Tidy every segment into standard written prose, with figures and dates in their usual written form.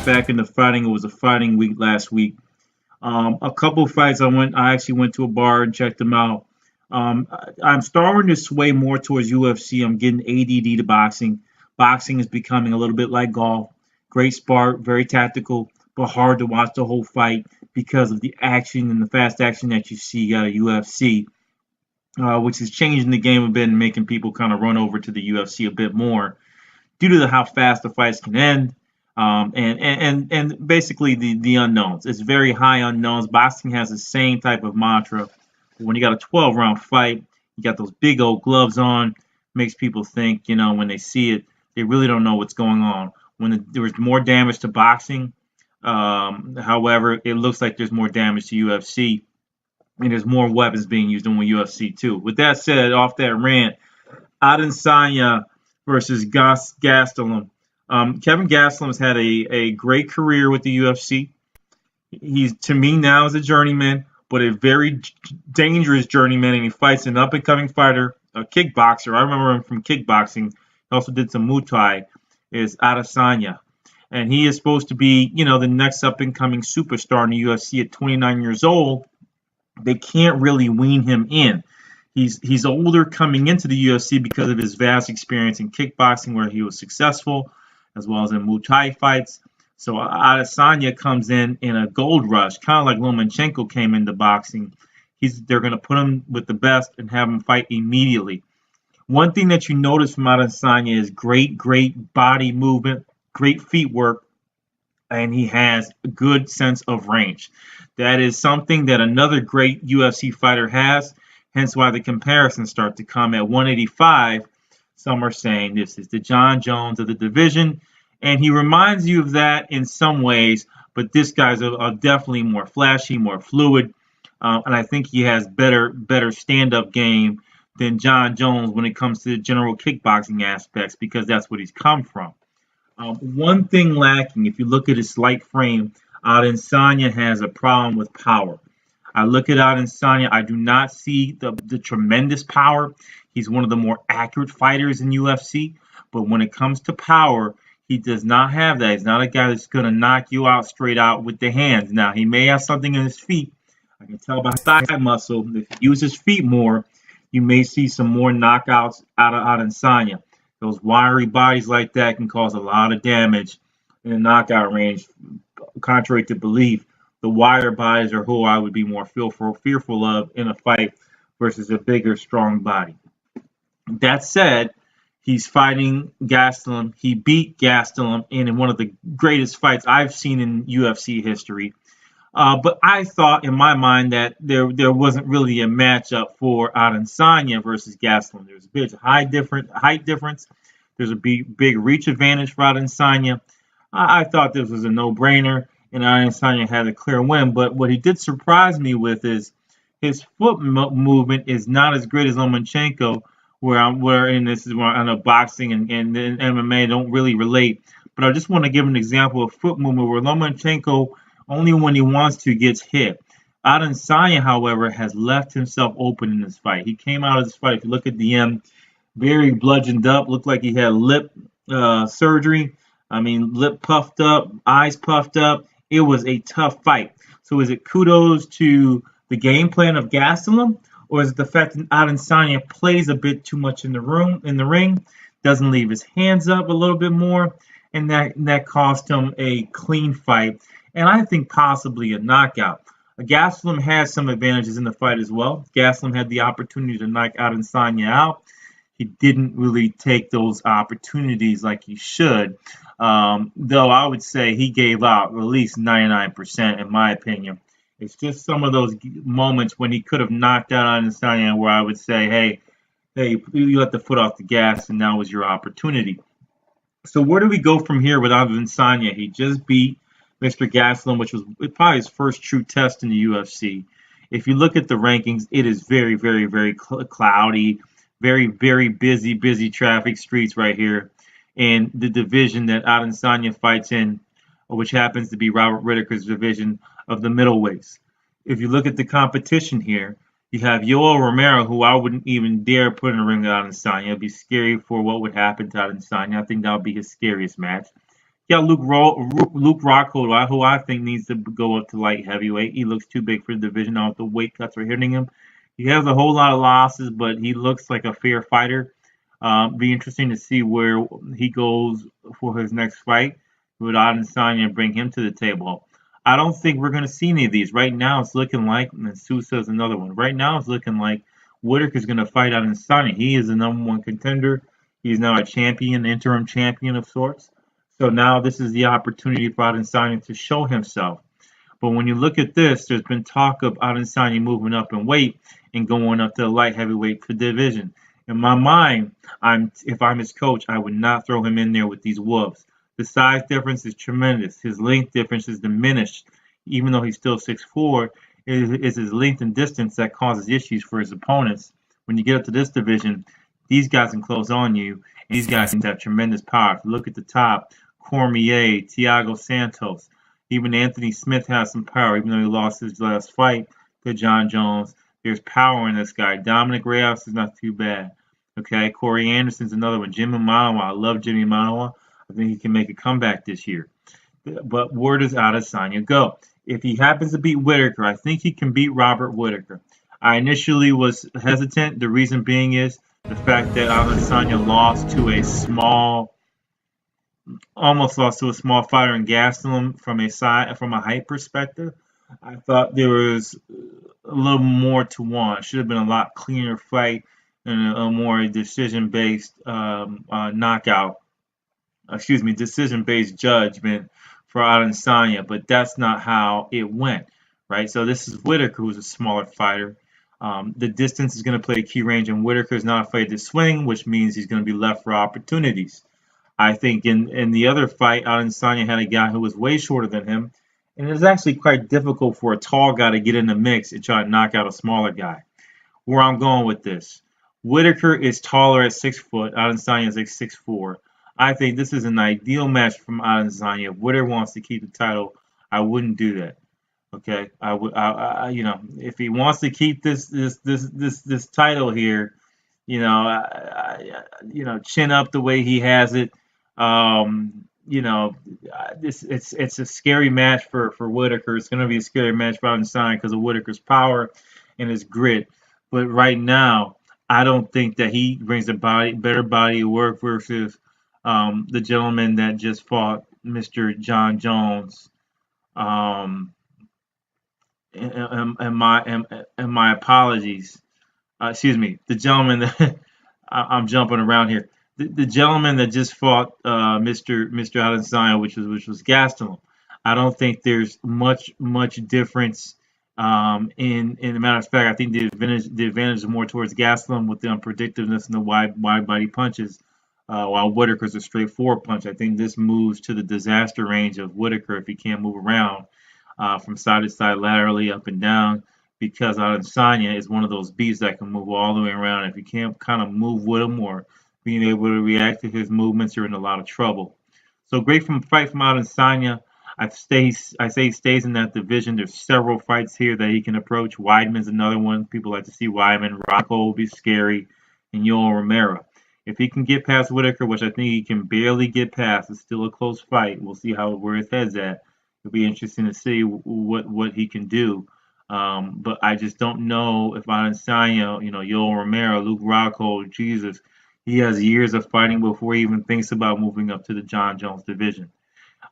back into fighting. It was a fighting week last week. A couple of fights I actually went to a bar and checked them out. I'm starting to sway more towards UFC. I'm getting ADD to boxing. Boxing is becoming a little bit like golf. Great sport, very tactical, but hard to watch the whole fight because of the action and the fast action that you see out of UFC, which is changing the game a bit and making people kind of run over to the UFC a bit more due to how fast the fights can end. And basically the unknowns. It's very high unknowns. Boxing has the same type of mantra. When you got a 12-round fight, you got those big old gloves on, makes people think, when they see it, they really don't know what's going on. There's more damage to boxing, however, it looks like there's more damage to UFC, and there's more weapons being used in UFC too. With that said, off that rant, Adesanya versus Gastelum. Kevin Gastelum has had a great career with the UFC. He's, to me, now is a journeyman, but a very dangerous journeyman, and he fights an up-and-coming fighter, a kickboxer. I remember him from kickboxing. He also did some Muay Thai. Is Adesanya, and he is supposed to be, the next up-and-coming superstar in the UFC at 29 years old. They can't really wean him in. He's older coming into the UFC because of his vast experience in kickboxing, where he was successful, as well as in Muay Thai fights. So Adesanya comes in a gold rush, kind of like Lomachencko came into boxing. They're going to put him with the best and have him fight immediately. One thing that you notice from Adesanya is great body movement, great feet work, and he has a good sense of range. That is something that another great UFC fighter has, hence why the comparisons start to come at 185. Some are saying this is the John Jones of the division, and he reminds you of that in some ways, but this guy's definitely more flashy, more fluid, and I think he has better stand-up game than John Jones when it comes to the general kickboxing aspects, because that's what he's come from. One thing lacking, if you look at his slight frame, Adesanya has a problem with power. I look at Adesanya, I do not see the tremendous power. He's one of the more accurate fighters in UFC, but when it comes to power, he does not have that. He's not a guy that's going to knock you out straight out with the hands. Now, he may have something in his feet. I can tell by his thigh muscle. If he uses his feet more, you may see some more knockouts out of Adesanya. Those wiry bodies like that can cause a lot of damage in the knockout range. Contrary to belief, the wire bodies are who I would be more fearful of in a fight versus a bigger, strong body. That said, he's fighting Gastelum. He beat Gastelum in one of the greatest fights I've seen in UFC history. But I thought in my mind that there wasn't really a matchup for Adesanya versus Gastelum. There's a big height difference. There's a big reach advantage for Adesanya. I thought this was a no-brainer, and Adesanya had a clear win. But what he did surprise me with is his foot movement is not as great as Lomachencko, where this is where I know boxing and MMA don't really relate. But I just want to give an example of foot movement where Lomachenko, only when he wants to, gets hit. Adesanya, however, has left himself open in this fight. He came out of this fight, if you look at the end, very bludgeoned up, looked like he had lip surgery. I mean, lip puffed up, eyes puffed up. It was a tough fight. So is it kudos to the game plan of Gastelum, or is it the fact that Adesanya plays a bit too much in the ring, doesn't leave his hands up a little bit more, and that cost him a clean fight, and I think possibly a knockout. Gastelum had some advantages in the fight as well. Gastelum had the opportunity to knock Adesanya out. He didn't really take those opportunities like he should, though I would say he gave out at least 99% in my opinion. It's just some of those moments when he could have knocked out Adesanya where I would say, hey, you let the foot off the gas, and that was your opportunity. So where do we go from here with Adesanya? He just beat Mr. Gastelum, which was probably his first true test in the UFC. If you look at the rankings, it is very, very, very cloudy, very, very busy traffic streets right here. And the division that Adesanya fights in, which happens to be Robert Whittaker's division of the middleweights. If you look at the competition here, you have Yoel Romero, who I wouldn't even dare put in a ring with Adesanya. It'd be scary for what would happen to Adesanya. I think that would be his scariest match. Yeah, Luke Rockhold, who I think needs to go up to light heavyweight. He looks too big for the division. Now the weight cuts are hitting him. He has a whole lot of losses, but he looks like a fair fighter. Be interesting to see where he goes for his next fight with Adesanya and bring him to the table. I don't think we're going to see any of these. Right now, it's looking like, and Sousa's another one. Right now, it's looking like Whitaker's going to fight Adesanya. He is the number one contender. He's now a champion, interim champion of sorts. So now this is the opportunity for Adesanya to show himself. But when you look at this, there's been talk of Adesanya moving up in weight and going up to the light heavyweight division. In my mind, if I'm his coach, I would not throw him in there with these wolves. The size difference is tremendous. His length difference is diminished, even though he's still 6'4". Is his length and distance that causes issues for his opponents. When you get up to this division, these guys can close on you, and these guys have tremendous power. If you look at the top, Cormier, Thiago Santos, even Anthony Smith has some power, even though he lost his last fight to John Jones. There's power in this guy. Dominic Reyes is not too bad. Okay, Corey Anderson's another one. Jimmy Manawa, I love Jimmy Manawa. I think he can make a comeback this year. But where does Adesanya go? If he happens to beat Whitaker, I think he can beat Robert Whitaker. I initially was hesitant. The reason being is the fact that Adesanya almost lost to a small fighter in Gastelum from a height perspective. I thought there was a little more to want. It should have been a lot cleaner fight and a more decision-based knockout. Excuse me, decision-based judgment for Adesanya, but that's not how it went, right? So this is Whitaker, who's a smaller fighter. The distance is going to play a key range, and Whitaker is not afraid to swing, which means he's going to be left for opportunities. I think in the other fight, Adesanya had a guy who was way shorter than him, and it was actually quite difficult for a tall guy to get in the mix and try to knock out a smaller guy. Where I'm going with this, Whitaker is taller at 6 foot. Adesanya is like 6'4". I think this is an ideal match from Adesanya. If Whitaker wants to keep the title, I wouldn't do that. Okay, I would, if he wants to keep this title here, chin up the way he has it. It's a scary match for Whitaker. It's going to be a scary match for Adesanya because of Whitaker's power and his grit. But right now, I don't think that he brings a better body of work versus the gentleman that just fought Mr. John Jones. Um, and my apologies. Excuse me, the gentleman that I'm jumping around here. The gentleman that just fought Mr. Adesanya, which was Gastelum. I don't think there's much difference. In the matter of fact, I think the advantage is more towards Gastelum with the unpredictability and the wide body punches, while Whitaker's a straightforward punch. I think this moves to the disaster range of Whitaker if he can't move around from side to side, laterally, up and down, because Adesanya is one of those beasts that can move all the way around. If you can't kind of move with him or being able to react to his movements, you're in a lot of trouble. So great fight from Adesanya. I say he stays in that division. There's several fights here that he can approach. Weidman's another one. People like to see Weidman. Rocco will be scary, and Yoel Romero. If he can get past Whitaker, which I think he can barely get past, it's still a close fight. We'll see where his head's at. It'll be interesting to see what he can do. But I just don't know if Adesanya, Yoel Romero, Luke Rockhold, Jesus, he has years of fighting before he even thinks about moving up to the John Jones division.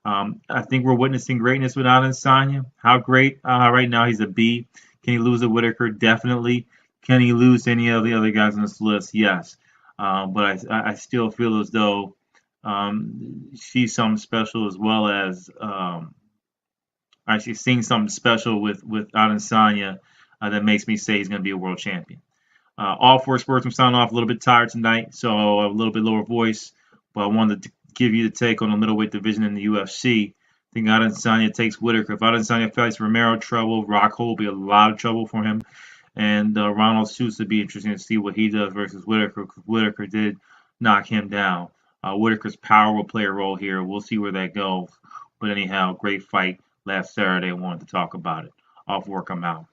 I think we're witnessing greatness with Adesanya. How great? Right now he's a B. Can he lose to Whitaker? Definitely. Can he lose to any of the other guys on this list? Yes. But I still feel as though she's something special, as well as actually seeing something special with Adesanya that makes me say he's going to be a world champion. All four sports, I'm sounding off a little bit tired tonight, so a little bit lower voice, but I wanted to give you the take on the middleweight division in the UFC. I think Adesanya takes Whitaker. If Adesanya fights Romero, trouble. Rockhold will be a lot of trouble for him. And Ronald Sousa would be interesting to see what he does versus Whitaker, because Whitaker did knock him down. Whitaker's power will play a role here. We'll see where that goes. But anyhow, great fight last Saturday. I wanted to talk about it. Off work, I'm out.